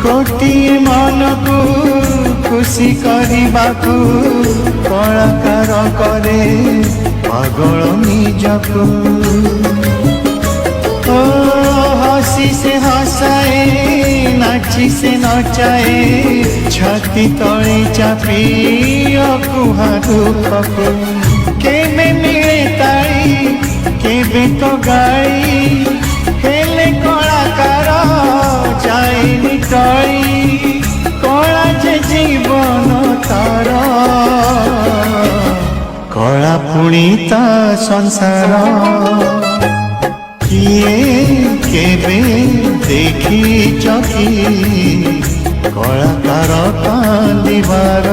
गोटिए मन को खुशी करबाकू कलाकार करे पागल निजकू ओ हसी से हसाए नाची से नचाए छाती तले चापी कुहा दुखकू केमे मिले ताई केबे तो गाई हेले कलाकार जाएनी टई कला जे जीवन तार कला पुणी ता संसार किए केबे देखी चकी कलाकार कांदिबार।